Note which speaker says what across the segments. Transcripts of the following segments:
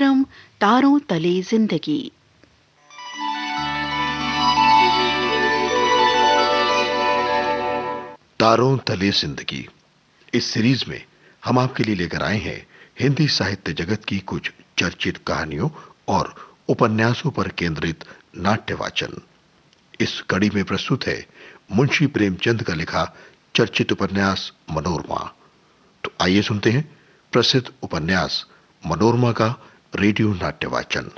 Speaker 1: कार्यक्रम तारों तले जिंदगी।
Speaker 2: तारों तले जिंदगी इस सीरीज में हम आपके लिए लेकर आए हैं हिंदी साहित्य जगत की कुछ चर्चित कहानियों और उपन्यासों पर केंद्रित नाट्य वाचन। इस कड़ी में प्रस्तुत है मुंशी प्रेमचंद का लिखा चर्चित उपन्यास मनोरमा। तो आइए सुनते हैं प्रसिद्ध उपन्यास मनोरमा का रेडियो नाट्य वाचन।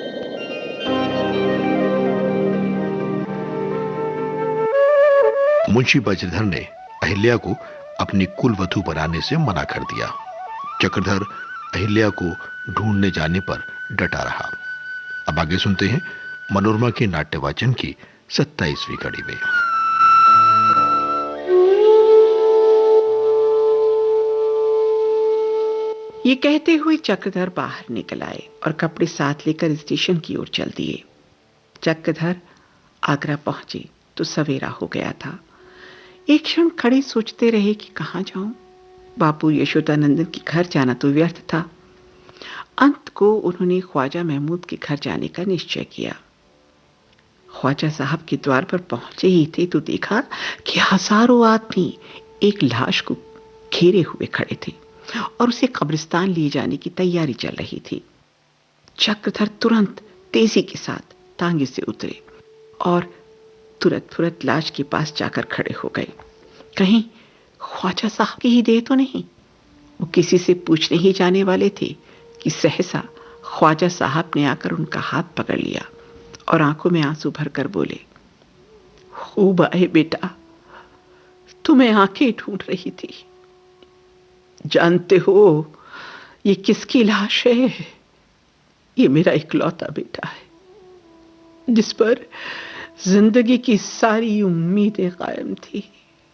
Speaker 2: मुंशी बज्रधर ने अहिल्या को अपनी कुलवधू बनाने से मना कर दिया। चक्रधर अहिल्या को ढूंढने जाने पर डटा रहा। अब आगे सुनते हैं मनोरमा के नाट्यवाचन की 27वीं कड़ी में।
Speaker 3: ये कहते हुए चक्रधर बाहर निकल आए और कपड़े साथ लेकर स्टेशन की ओर चल दिए। चक्रधर आगरा पहुंचे तो सवेरा हो गया था। एक क्षण खड़े सोचते रहे कि कहां जाऊं। बापू यशोदानंदन के घर जाना तो व्यर्थ था। अंत को उन्होंने ख्वाजा महमूद के घर जाने का निश्चय किया। ख्वाजा साहब के द्वार पर पहुंचे ही थे तो देखा कि हजारों आदमी एक लाश को घेरे हुए खड़े थे और उसे कब्रिस्तान लिए जाने की तैयारी चल रही थी। चक्रधर तुरंत तेजी के साथ तांगे से उतरे और तुरंत लाश के पास जाकर खड़े हो गए। कहीं ख्वाजा साहब की ही देह तो नहीं। वो किसी से पूछने ही जाने वाले थे कि सहसा ख्वाजा साहब ने आकर उनका हाथ पकड़ लिया और आंखों में आंसू भरकर बोले, खूब आए बेटा, तुम्हें आंखें ढूंढ रही थी। जानते हो ये किसकी लाश है? ये मेरा इकलौता बेटा है जिस पर जिंदगी की सारी उम्मीदें कायम थी,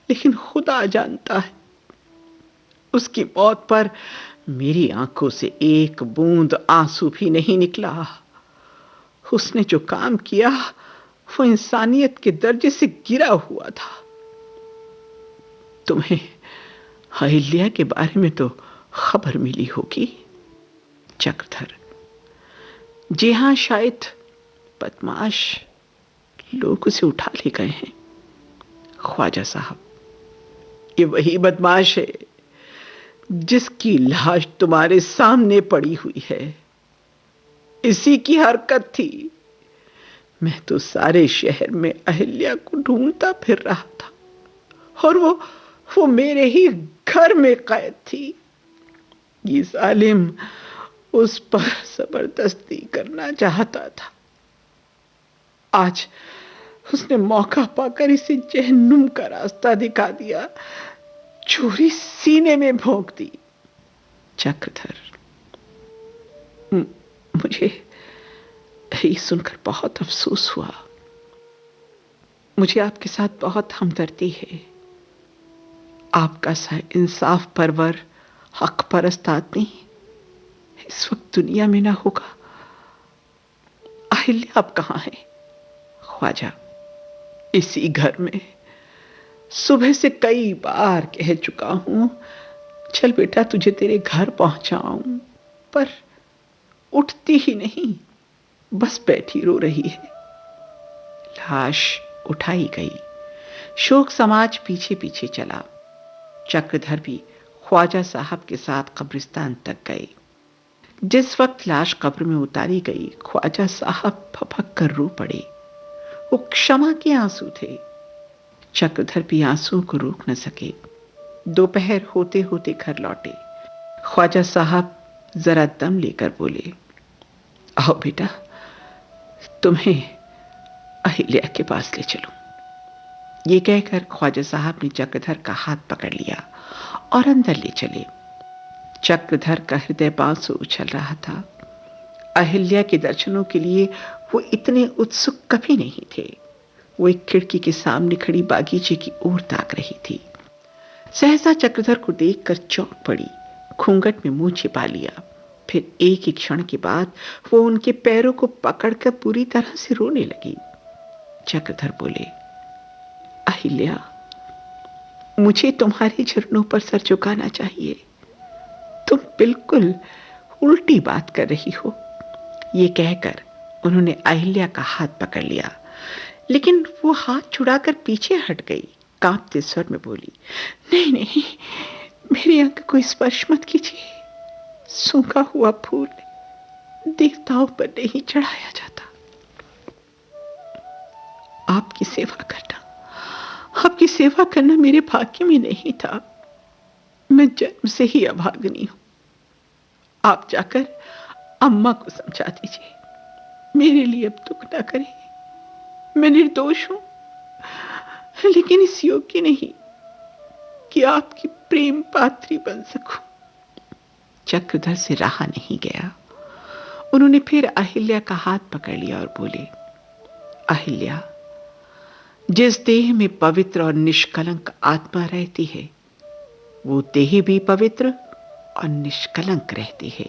Speaker 3: लेकिन खुदा जानता है उसकी मौत पर मेरी आंखों से एक बूंद आंसू भी नहीं निकला। उसने जो काम किया वो इंसानियत के दर्जे से गिरा हुआ था। तुम्हें अहिल्या के बारे में तो खबर मिली होगी। चक्रधर, जी हां, शायद बदमाश लोग उसे उठा ले गए हैं। ख्वाजा साहब, ये वही बदमाश है जिसकी लाश तुम्हारे सामने पड़ी हुई है। इसी की हरकत थी। मैं तो सारे शहर में अहिल्या को ढूंढता फिर रहा था और वो मेरे ही घर में कैद थी। ये जालिम उस पर जबरदस्ती करना चाहता था। आज उसने मौका पाकर इसे जहन्नुम का रास्ता दिखा दिया, छुरी सीने में भोंक दी। चक्रधर, मुझे ये सुनकर बहुत अफसोस हुआ। मुझे आपके साथ बहुत हमदर्दी है। आपका सा इंसाफ परवर हक परस्त आदमी इस वक्त दुनिया में ना होगा। अहिल्या अब कहां है? ख्वाजा, इसी घर में। सुबह से कई बार कह चुका हूं, चल बेटा तुझे तेरे घर पहुंचाऊं, पर उठती ही नहीं, बस बैठी रो रही है। लाश उठाई गई। शोक समाज पीछे पीछे चला। चक्रधर भी ख्वाजा साहब के साथ कब्रिस्तान तक गए। जिस वक्त लाश कब्र में उतारी गई, ख्वाजा साहब फपक कर रो पड़े। वो क्षमा के आंसू थे। चक्रधर भी आंसुओं को रोक न सके। दोपहर होते होते घर लौटे। ख्वाजा साहब जरा दम लेकर बोले, आओ बेटा, तुम्हें अहिल्या के पास ले चलो। ये कहकर ख्वाजा साहब ने चक्रधर का हाथ पकड़ लिया और अंदर ले चले। चक्रधर का हृदय बांध से उछल रहा था। अहिल्या के दर्शनों के लिए वो इतने उत्सुक कभी नहीं थे। वो एक खिड़की के सामने खड़ी बागीचे की ओर ताक रही थी। सहसा चक्रधर को देखकर चौंक पड़ी, घूंघट में मुंह छिपा लिया। फिर एक ही क्षण के बाद वो उनके पैरों को पकड़कर पूरी तरह से रोने लगी। चक्रधर बोले, अहिल्या, मुझे तुम्हारे चरणों पर सर झुकाना चाहिए। तुम बिल्कुल उल्टी बात कर रही हो। ये कहकर उन्होंने अहिल्या का हाथ पकड़ लिया, लेकिन वो हाथ छुड़ाकर पीछे हट गई। कांपते स्वर में बोली, नहीं नहीं, मेरे अंग को स्पर्श मत कीजिए। सूखा हुआ फूल देवताओं पर नहीं चढ़ाया जाता। आपकी सेवा करना मेरे भाग्य में नहीं था। मैं जन्म से ही अभागिनी हूं। आप जाकर अम्मा को समझा दीजिए, मेरे लिए अब दुख ना करें। मैं निर्दोष हूं, लेकिन इस योग्य नहीं कि आपकी प्रेम पात्री बन सकूं। चक्रधर से रहा नहीं गया। उन्होंने फिर अहिल्या का हाथ पकड़ लिया और बोले, अहिल्या, जिस देह में पवित्र और निष्कलंक आत्मा रहती है, वो देह भी पवित्र और निष्कलंक रहती है।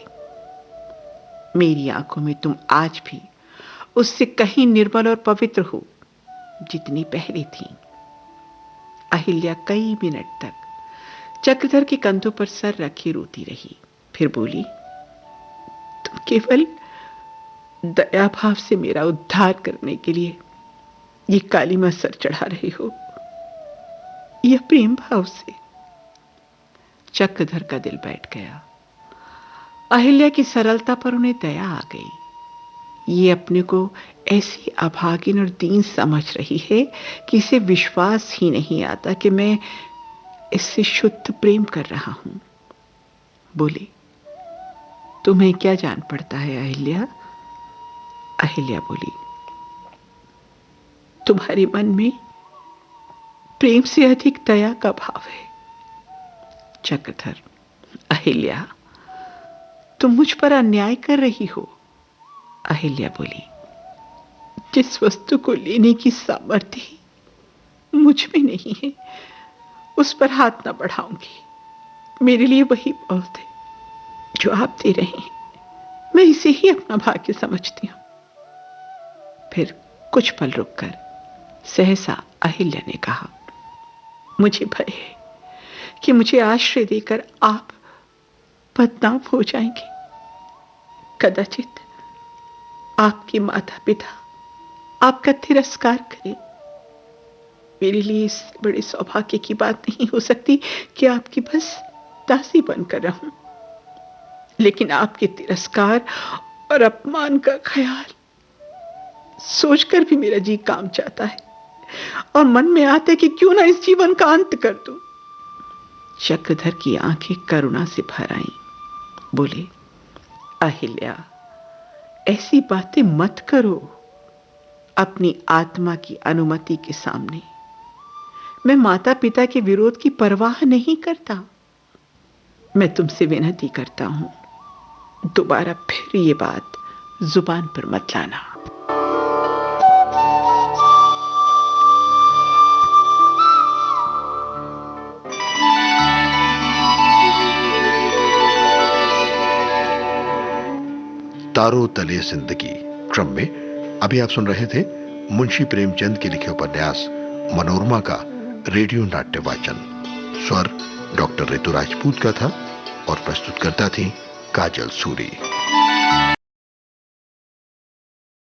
Speaker 3: मेरी आंखों में तुम आज भी उससे कहीं निर्मल और पवित्र हो जितनी पहले थी। अहिल्या कई मिनट तक चक्रधर के कंधों पर सर रखे रोती रही। फिर बोली, तुम केवल दया भाव से मेरा उद्धार करने के लिए ये कालीमा सर चढ़ा रही हो, यह प्रेम भाव से? चक्रधर का दिल बैठ गया। अहिल्या की सरलता पर उन्हें दया आ गई। ये अपने को ऐसी अभागिन और दीन समझ रही है कि इसे विश्वास ही नहीं आता कि मैं इससे शुद्ध प्रेम कर रहा हूं। बोले, तुम्हें क्या जान पड़ता है अहिल्या? अहिल्या बोली, तुम्हारे मन में प्रेम से अधिक दया का भाव है। चक्रधर, अहिल्या, तुम मुझ पर अन्याय कर रही हो। अहिल्या बोली, जिस वस्तु को लेने की सामर्थ्य मुझ में नहीं है, उस पर हाथ न बढ़ाऊंगी। मेरे लिए वही बहुत है जो आप दे रहे हैं। मैं इसे ही अपना भाग्य समझती हूं। फिर कुछ पल रुककर सहसा अहिल्या ने कहा, मुझे भय है कि मुझे आश्रय देकर आप बदनाम हो जाएंगे। कदाचित आपके माता पिता आपका तिरस्कार करें। मेरे लिए इस बड़े सौभाग्य की बात नहीं हो सकती कि आपकी बस दासी बनकर रहूं, लेकिन आपके तिरस्कार और अपमान का ख्याल सोचकर भी मेरा जी काम चाहता है और मन में आता है कि क्यों ना इस जीवन का अंत कर दूं। चक्रधर की आंखें करुणा से भर आईं। बोले, अहिल्या, ऐसी बातें मत करो अपनी आत्मा की अनुमति के सामने। मैं माता पिता के विरोध की परवाह नहीं करता। मैं तुमसे विनती करता हूं, दोबारा फिर ये बात जुबान पर मत लाना।
Speaker 2: तारों तले जिंदगी क्रम में अभी आप सुन रहे थे मुंशी प्रेमचंद के लिखे उपन्यास मनोरमा का रेडियो नाट्य वाचन। स्वर डॉक्टर ऋतु राजपूत का था और प्रस्तुतकर्ता थी काजल सूरी।